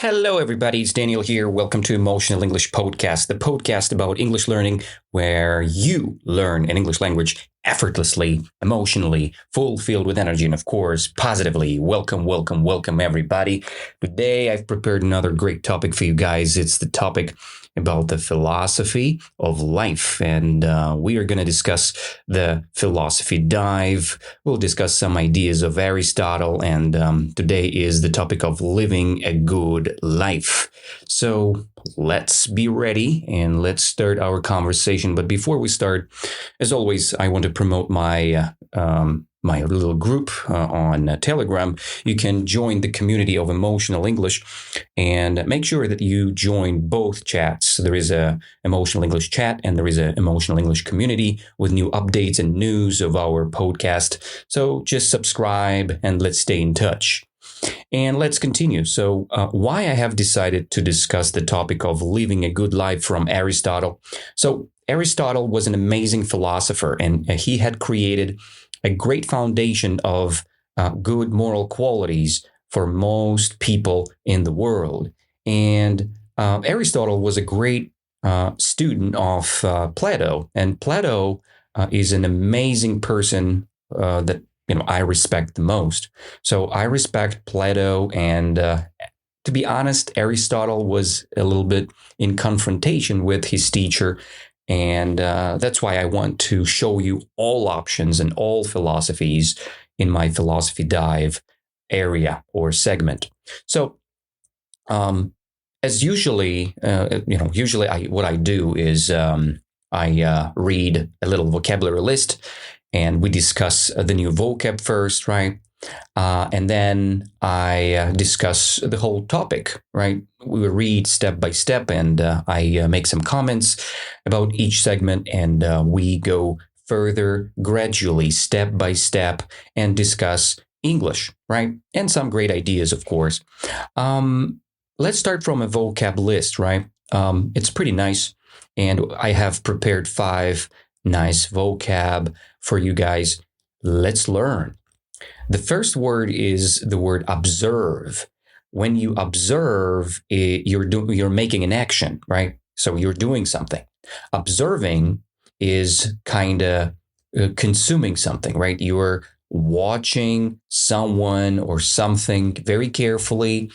Hello, everybody. It's Daniel here. Welcome to Emotional English Podcast, the podcast about English learning where you learn an English language effortlessly, emotionally, fulfilled with energy, and of course, positively. Welcome, everybody. Today, I've prepared another great topic for you guys. It's the topic about the philosophy of life. And we are going to discuss the philosophy dive. We'll discuss some ideas of Aristotle. And today is the topic of living a good life. So let's be ready and let's start our conversation. But before we start, as always, I want to promote my my little group on Telegram. You can join the community of Emotional English and make sure that you join both chats. There is a Emotional English chat and there is a Emotional English community with new updates and news of our podcast. So just subscribe and let's stay in touch. And let's continue. So why I have decided to discuss the topic of living a good life from Aristotle. So Aristotle was an amazing philosopher and he had created a great foundation of good moral qualities for most people in the world. And Aristotle was a great student of Plato. And Plato is an amazing person that I respect the most. So I respect Plato, and to be honest, Aristotle was a little bit in confrontation with his teacher, and that's why I want to show you all options and all philosophies in my philosophy dive area or segment. So, as usually, what I do is I read a little vocabulary list. And we discuss the new vocab first, right? And then I discuss the whole topic, right? We will read step by step, and I make some comments about each segment, and we go further gradually, step by step, and discuss English, right? And some great ideas, of course. Let's start from a vocab list, right? It's pretty nice, and I have prepared 5 nice vocab for you guys. Let's learn. The first word is the word observe. When you observe, you're making an action, right? So you're doing something. Observing is kind of consuming something, right? You're watching someone or something very carefully,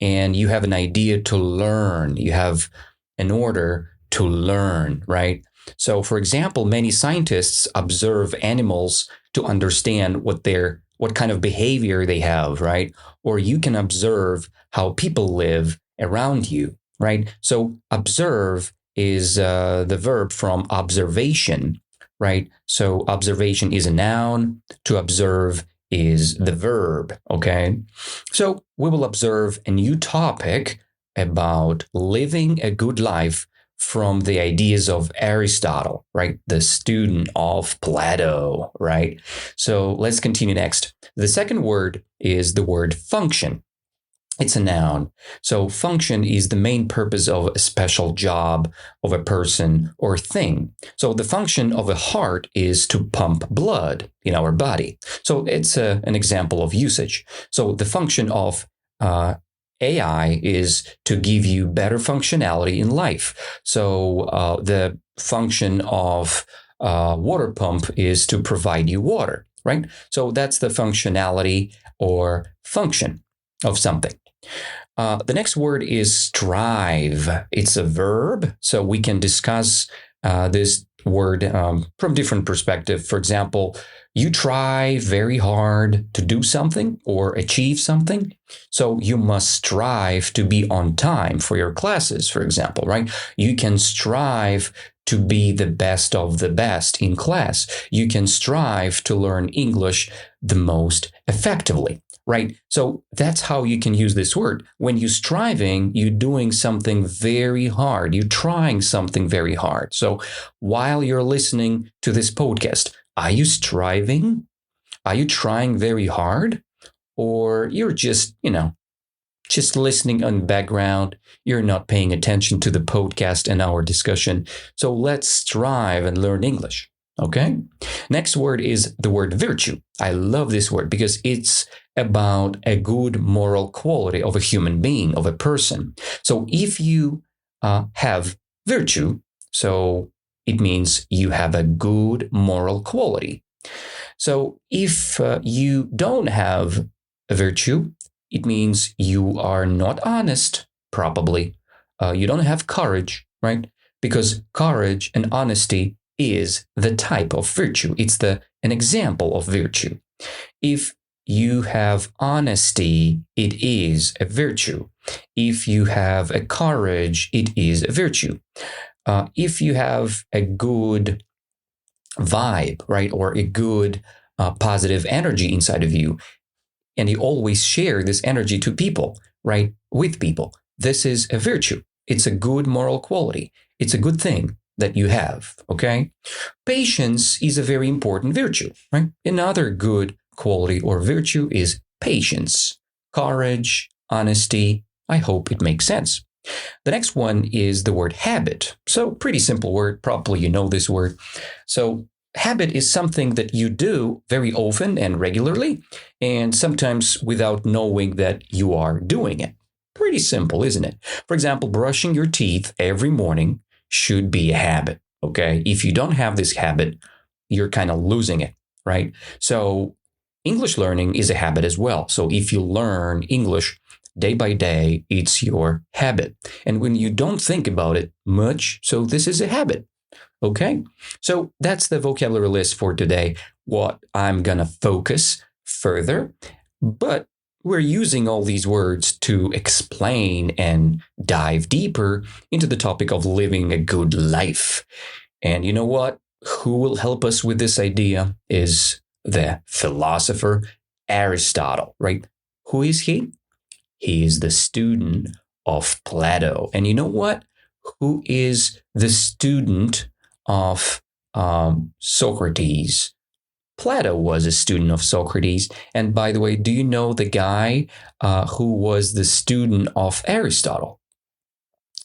and you have an idea to learn. You have an order to learn, right? So, for example, many scientists observe animals to understand what kind of behavior they have, right? Or you can observe how people live around you, right? So, observe is the verb from observation, right? So, observation is a noun. To observe is the verb, okay? So, we will observe a new topic about living a good life from the ideas of Aristotle, right? The student of Plato, right? So let's continue next. The second word is the word function. It's a noun. So function is the main purpose of a special job of a person or thing. So the function of a heart is to pump blood in our body. So it's an example of usage. So the function of AI is to give you better functionality in life. So the function of water pump is to provide you water, right? So that's the functionality or function of something. The next word is strive. It's a verb, so we can discuss this word from different perspectives. For example, you try very hard to do something or achieve something. So you must strive to be on time for your classes, for example, right? You can strive to be the best of the best in class. You can strive to learn English the most effectively, right? So that's how you can use this word. When you're striving, you're doing something very hard. You're trying something very hard. So while you're listening to this podcast, are you striving? Are you trying very hard? Or you're just listening on the background. You're not paying attention to the podcast and our discussion. So let's strive and learn English. Okay. Next word is the word virtue. I love this word because it's about a good moral quality of a human being, of a person. So if you have virtue, so it means you have a good moral quality. So if you don't have a virtue, it means you are not honest, probably. You don't have courage, right? Because courage and honesty is the type of virtue. It's an example of virtue. If you have honesty, it is a virtue. If you have a courage, it is a virtue. If you have a good vibe, right, or a good positive energy inside of you, and you always share this energy to people, right, with people, this is a virtue. It's a good moral quality. It's a good thing that you have, okay? Patience is a very important virtue, right? Another good quality or virtue is patience, courage, honesty. I hope it makes sense. The next one is the word habit. So pretty simple word. Probably you know this word. So habit is something that you do very often and regularly, and sometimes without knowing that you are doing it. Pretty simple, isn't it? For example, brushing your teeth every morning should be a habit, okay? If you don't have this habit, you're kind of losing it, right? So English learning is a habit as well. So if you learn English day by day, it's your habit. And when you don't think about it much, so this is a habit. Okay, so that's the vocabulary list for today, what I'm going to focus further. But we're using all these words to explain and dive deeper into the topic of living a good life. And you know what? Who will help us with this idea is the philosopher Aristotle, right? Who is he? He is the student of Plato. And you know what? Who is the student of Socrates? Plato was a student of Socrates. And by the way, do you know the guy who was the student of Aristotle?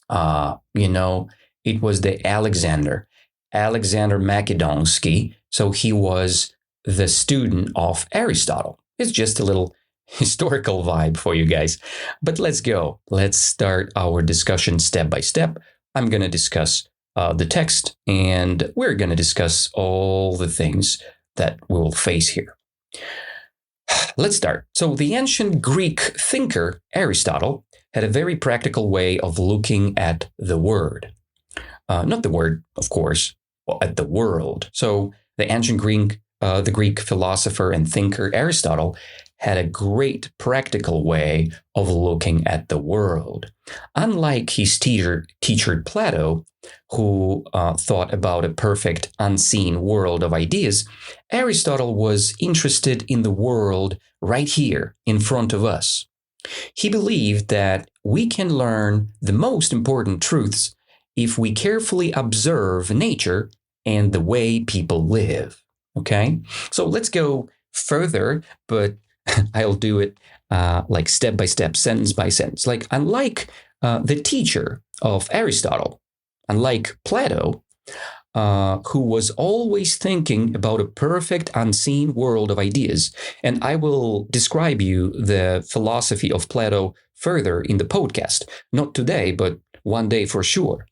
It was the Alexander Macedonsky. So he was the student of Aristotle. It's just a little historical vibe for you guys. But let's go. Let's start our discussion step by step. I'm going to discuss the text, and we're going to discuss all the things that we will face here. Let's start. So the ancient Greek thinker Aristotle had a very practical way of looking at the word. Not the word, of course, well, at the world. So the ancient the Greek philosopher and thinker Aristotle had a great practical way of looking at the world. Unlike his teacher Plato, who thought about a perfect unseen world of ideas, Aristotle was interested in the world right here in front of us. He believed that we can learn the most important truths if we carefully observe nature and the way people live. Okay, so let's go further, but I'll do it like step by step, sentence by sentence. Like, unlike the teacher of Aristotle, unlike Plato, who was always thinking about a perfect unseen world of ideas, and I will describe you the philosophy of Plato further in the podcast. Not today, but one day for sure.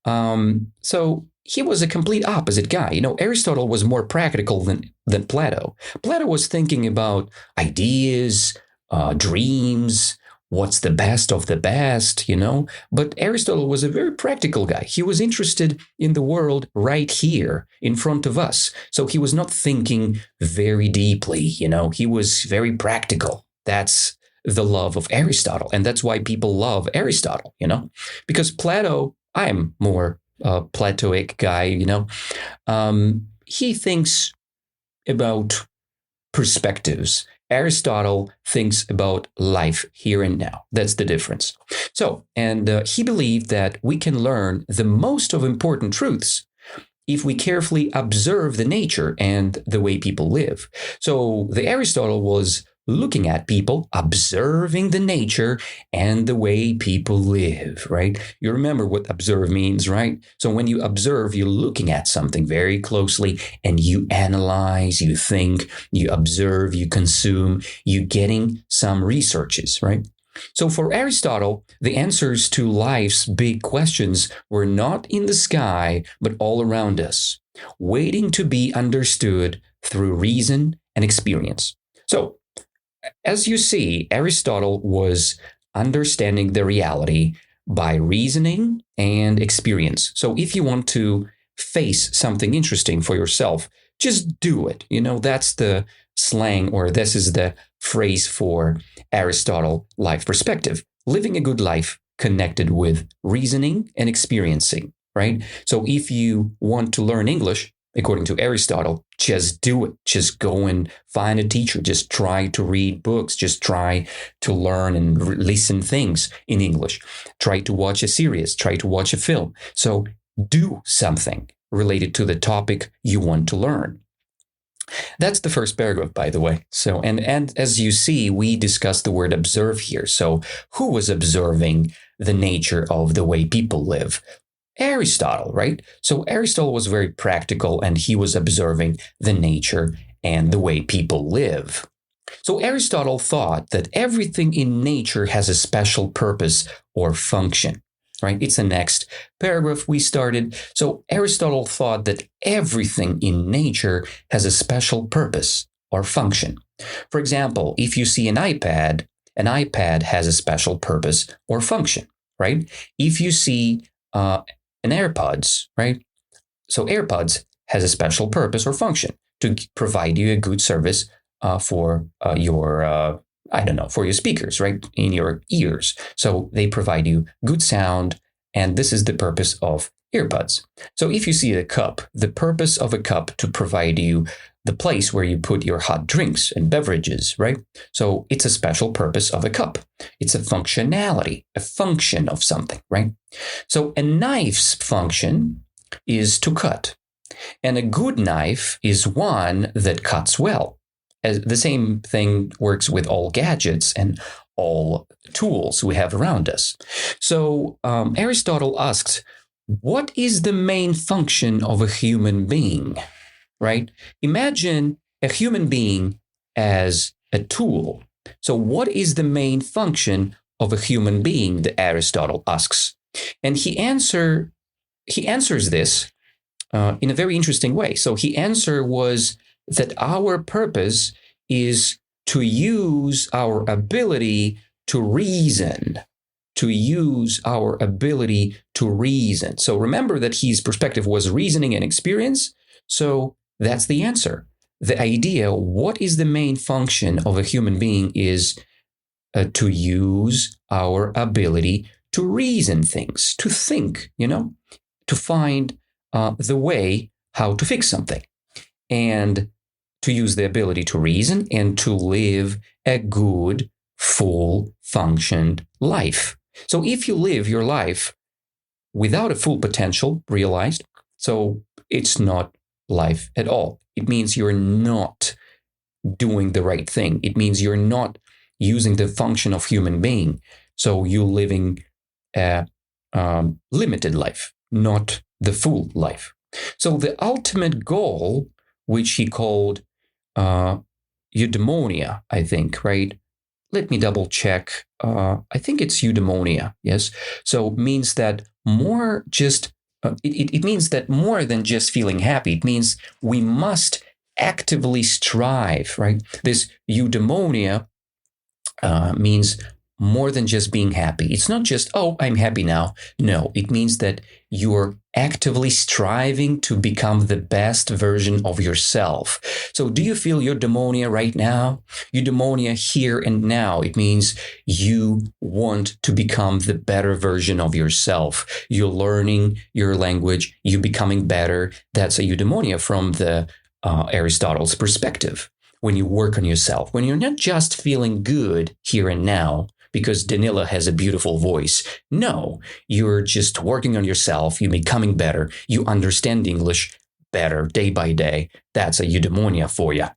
So he was a complete opposite guy. Aristotle was more practical than Plato. Plato was thinking about ideas, dreams, what's the best of the best, But Aristotle was a very practical guy. He was interested in the world right here in front of us. So he was not thinking very deeply, He was very practical. That's the love of Aristotle. And that's why people love Aristotle, Because Plato, I'm more Platoic guy, he thinks about perspectives. Aristotle thinks about life here and now. That's the difference. So, and he believed that we can learn the most of important truths if we carefully observe the nature and the way people live. So the Aristotle was looking at people, observing the nature and the way people live, right? You remember what observe means, right? So when you observe, you're looking at something very closely and you analyze, you think, you observe, you consume, you're getting some researches, right? So for Aristotle, the answers to life's big questions were not in the sky, but all around us, waiting to be understood through reason and experience. So, as you see, Aristotle was understanding the reality by reasoning and experience. So if you want to face something interesting for yourself, just do it. That's the slang, or this is the phrase for Aristotle life perspective. Living a good life connected with reasoning and experiencing, right? So if you want to learn English, according to Aristotle, just do it. Just go and find a teacher. Just try to read books. Just try to learn and listen things in English. Try to watch a series. Try to watch a film. So do something related to the topic you want to learn. That's the first paragraph, by the way. So, and as you see, we discussed the word observe here. So who was observing the nature of the way people live? Aristotle, right? So Aristotle was very practical and he was observing the nature and the way people live. So Aristotle thought that everything in nature has a special purpose or function, right? It's the next paragraph we started. So Aristotle thought that everything in nature has a special purpose or function. For example, if you see an iPad has a special purpose or function, right? If you see an AirPods, right? So AirPods has a special purpose or function to provide you a good service for your speakers, right? In your ears. So they provide you good sound, and this is the purpose of earbuds. So if you see a cup, the purpose of a cup to provide you the place where you put your hot drinks and beverages, right? So it's a special purpose of a cup. It's a functionality, a function of something, right? So a knife's function is to cut. And a good knife is one that cuts well. As the same thing works with all gadgets and all tools we have around us. So Aristotle asked, what is the main function of a human being? Right? Imagine a human being as a tool. So what is the main function of a human being, that Aristotle asks? And he answers this in a very interesting way. So his answer was that our purpose is to use our ability to reason. So remember that his perspective was reasoning and experience. So that's the answer. The idea, what is the main function of a human being, is to use our ability to reason things, to think, to find the way how to fix something, and to use the ability to reason and to live a good, full, functioned life. So if you live your life without a full potential realized, so it's not life at all. It means you're not doing the right thing. It means you're not using the function of human being. So you're living a limited life, not the full life. So the ultimate goal, which he called eudaimonia, I think, right? Let me double check. I think it's eudaimonia, yes? So it means that it means that more than just feeling happy, it means we must actively strive, right? This eudaimonia means more than just being happy. It's not just, oh, I'm happy now. No, it means that you're actively striving to become the best version of yourself. So do you feel eudaimonia right now? Eudaimonia here and now. It means you want to become the better version of yourself. You're learning your language. You're becoming better. That's a eudaimonia from the Aristotle's perspective. When you work on yourself, when you're not just feeling good here and now, because Danila has a beautiful voice. No, you're just working on yourself. You're becoming better. You understand English better day by day. That's a eudaimonia for you.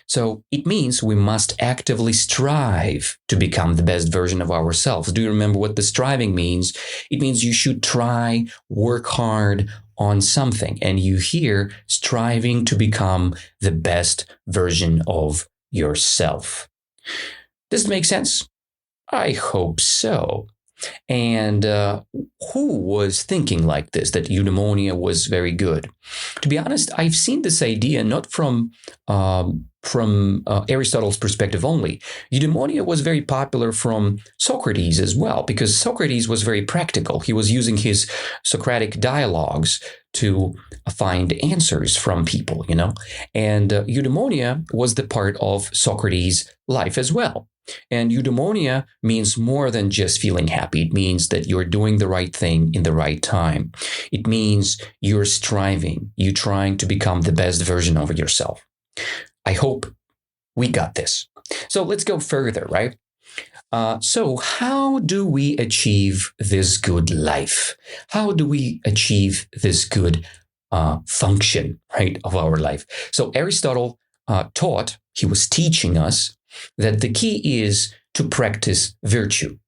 So it means we must actively strive to become the best version of ourselves. Do you remember what the striving means? It means you should try, work hard on something. And you hear striving to become the best version of yourself. Does it make sense? I hope so. And who was thinking like this, that eudaimonia was very good? To be honest, I've seen this idea not from Aristotle's perspective only. Eudaimonia was very popular from Socrates as well, because Socrates was very practical. He was using his Socratic dialogues to find answers from people, And eudaimonia was the part of Socrates' life as well. And eudaimonia means more than just feeling happy. It means that you're doing the right thing in the right time. It means you're striving, you're trying to become the best version of yourself. I hope we got this. So let's go further, right? So how do we achieve this good life? How do we achieve this good function, right, of our life? So Aristotle taught, he was teaching us that the key is to practice virtue,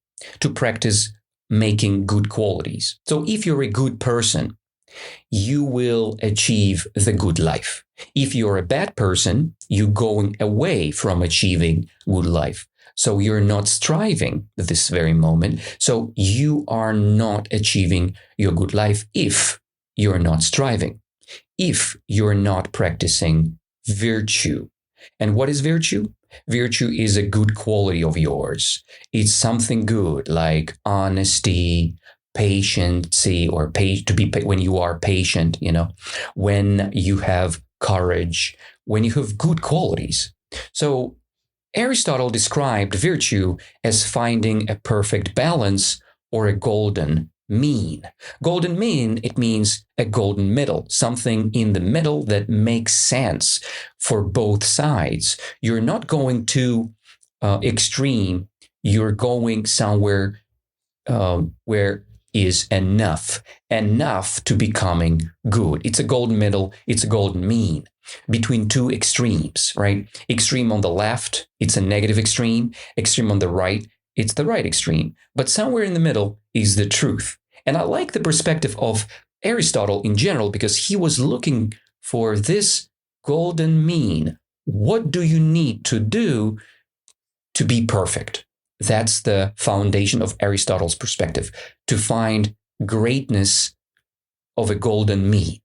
to practice making good qualities. So if you're a good person, you will achieve the good life. If you're a bad person, you're going away from achieving good life. So you're not striving at this very moment. So you are not achieving your good life if you're not striving, if you're not practicing virtue. And what is virtue? Virtue is a good quality of yours. It's something good like honesty, patience, or when you are patient, when you have courage, when you have good qualities. So Aristotle described virtue as finding a perfect balance or a golden mean. Golden mean, it means a golden middle, something in the middle that makes sense for both sides. You're not going too extreme. You're going somewhere where is enough to becoming good. It's a golden middle. It's a golden mean between two extremes, right? Extreme on the left, it's a negative extreme. Extreme on the right, it's the right extreme. But somewhere in the middle is the truth. And I like the perspective of Aristotle in general because he was looking for this golden mean. What do you need to do to be perfect? That's the foundation of Aristotle's perspective, to find greatness of a golden mean,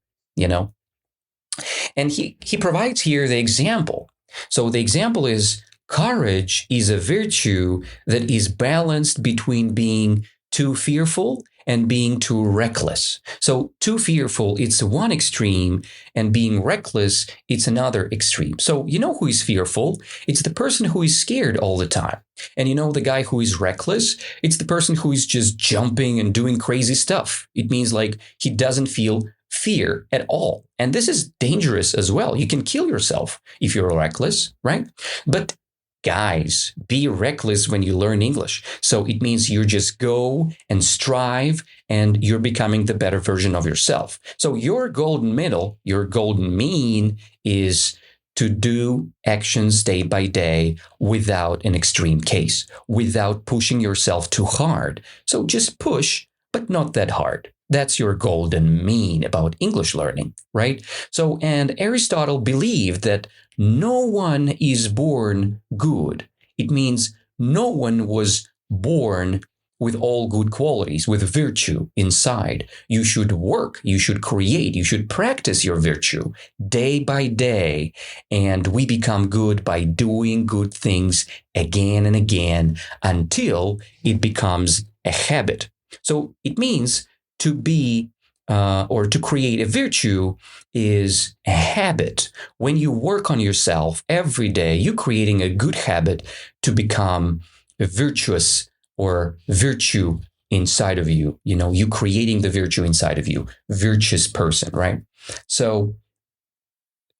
And he provides here the example. So the example is courage is a virtue that is balanced between being too fearful and being too reckless. So too fearful, it's one extreme, and being reckless, it's another extreme. So you know who is fearful? It's the person who is scared all the time. And you know the guy who is reckless? It's the person who is just jumping and doing crazy stuff. It means like he doesn't feel fear at all. And this is dangerous as well. You can kill yourself if you're reckless, right? But guys, be reckless when you learn English. So it means you just go and strive and you're becoming the better version of yourself. So your golden middle, your golden mean is to do actions day by day without an extreme case, without pushing yourself too hard. So just push, but not that hard. That's your golden mean about English learning, right? So, and Aristotle believed that no one is born good. It means no one was born with all good qualities, with virtue inside. You should work, you should create, you should practice your virtue day by day. And we become good by doing good things again and again until it becomes a habit. So it means to be or to create a virtue is a habit. When you work on yourself every day, you're creating a good habit to become a virtuous or virtue inside of you. You creating the virtue inside of you, virtuous person, right? So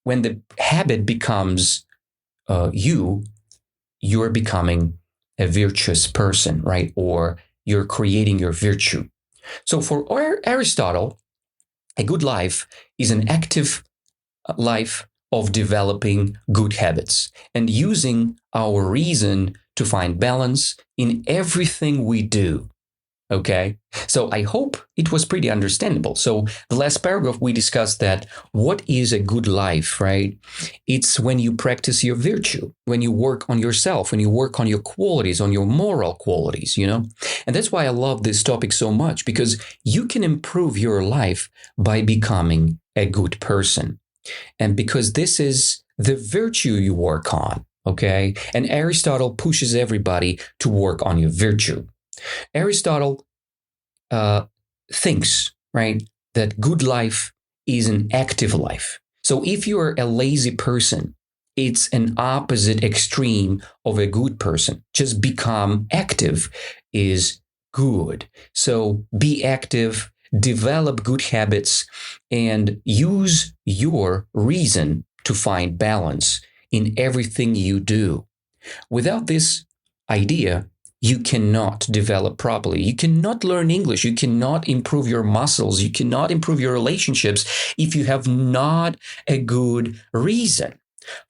when the habit becomes you're becoming a virtuous person, right? Or you're creating your virtue. So for Aristotle, a good life is an active life of developing good habits and using our reason to find balance in everything we do. Okay, so I hope it was pretty understandable. So the last paragraph we discussed that what is a good life, right? It's when you practice your virtue, when you work on yourself, when you work on your qualities, on your moral qualities, And that's why I love this topic so much, because you can improve your life by becoming a good person. And because this is the virtue you work on, okay? And Aristotle pushes everybody to work on your virtue. Aristotle thinks, right, that good life is an active life. So if you're a lazy person, it's an opposite extreme of a good person. Just become active is good. So be active, develop good habits, and use your reason to find balance in everything you do. Without this idea, you cannot develop properly. You cannot learn English. You cannot improve your muscles. You cannot improve your relationships if you have not a good reason.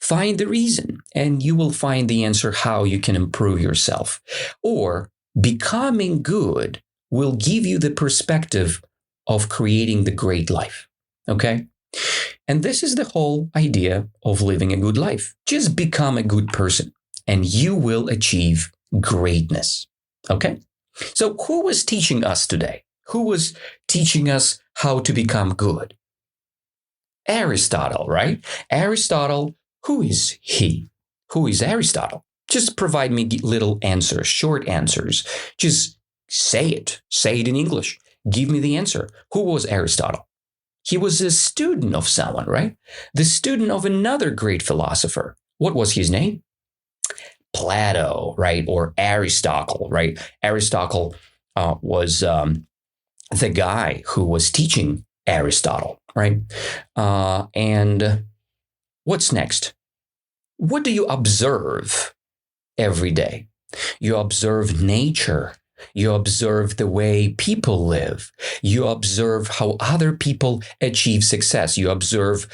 Find the reason, and you will find the answer how you can improve yourself. Or becoming good will give you the perspective of creating the great life. Okay? And this is the whole idea of living a good life. Just become a good person, and you will achieve greatness. Okay? So who was teaching us today? Who was teaching us how to become good? Aristotle, right? Aristotle, who is he? Who is Aristotle? Just provide me little answers, short answers. Just say it. Say it in English. Give me the answer. Who was Aristotle? He was a student of someone, right? The student of another great philosopher. What was his name? Plato, right? Or Aristotle, right? Aristotle was the guy who was teaching Aristotle, right? And what's next? What do you observe every day? You observe nature. You observe the way people live. You observe how other people achieve success. You observe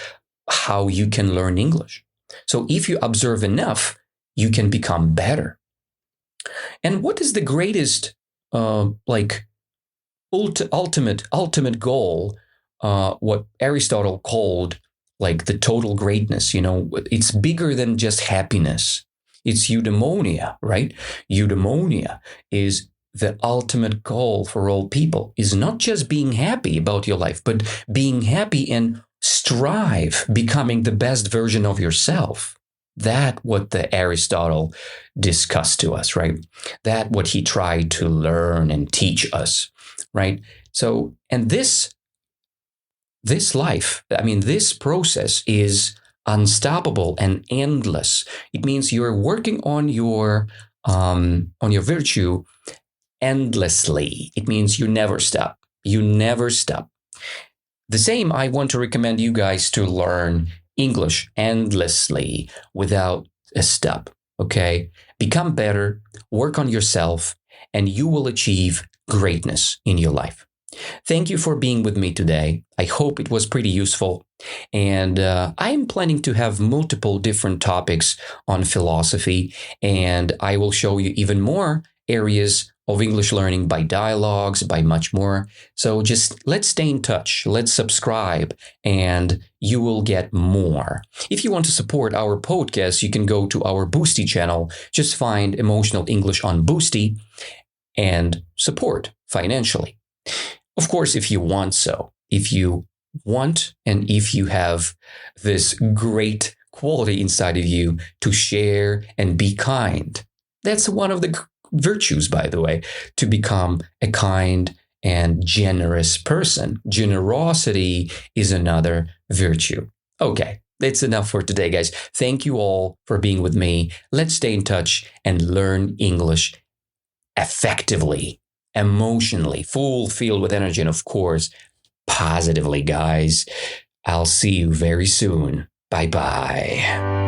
how you can learn English. So if you observe enough, you can become better. And what is the greatest, ultimate goal? What Aristotle called like the total greatness. It's bigger than just happiness. It's eudaimonia, right? Eudaimonia is the ultimate goal for all people. Is not just being happy about your life, but being happy and strive becoming the best version of yourself. That what the Aristotle discussed to us, right? That what he tried to learn and teach us, right? So, and this life, this process is unstoppable and endless. It means you're working on your virtue endlessly. It means you never stop. You never stop. The same, I want to recommend you guys to learn English endlessly without a stop. Okay? Become better, work on yourself, and you will achieve greatness in your life. Thank you for being with me today. I hope it was pretty useful. And I am planning to have multiple different topics on philosophy, and I will show you even more areas of English learning by dialogues, by much more. So just let's stay in touch. Let's subscribe, and you will get more. If you want to support our podcast, you can go to our Boosty channel. Just find Emotional English on Boosty and support financially. Of course, if you want so. If you want, and if you have this great quality inside of you to share and be kind. That's one of the virtues, by the way, to become a kind and generous person. Generosity is another virtue. Okay, that's enough for today, guys. Thank you all for being with me. Let's stay in touch and learn English effectively, emotionally, fulfilled with energy, and of course, positively, guys. I'll see you very soon. Bye-bye.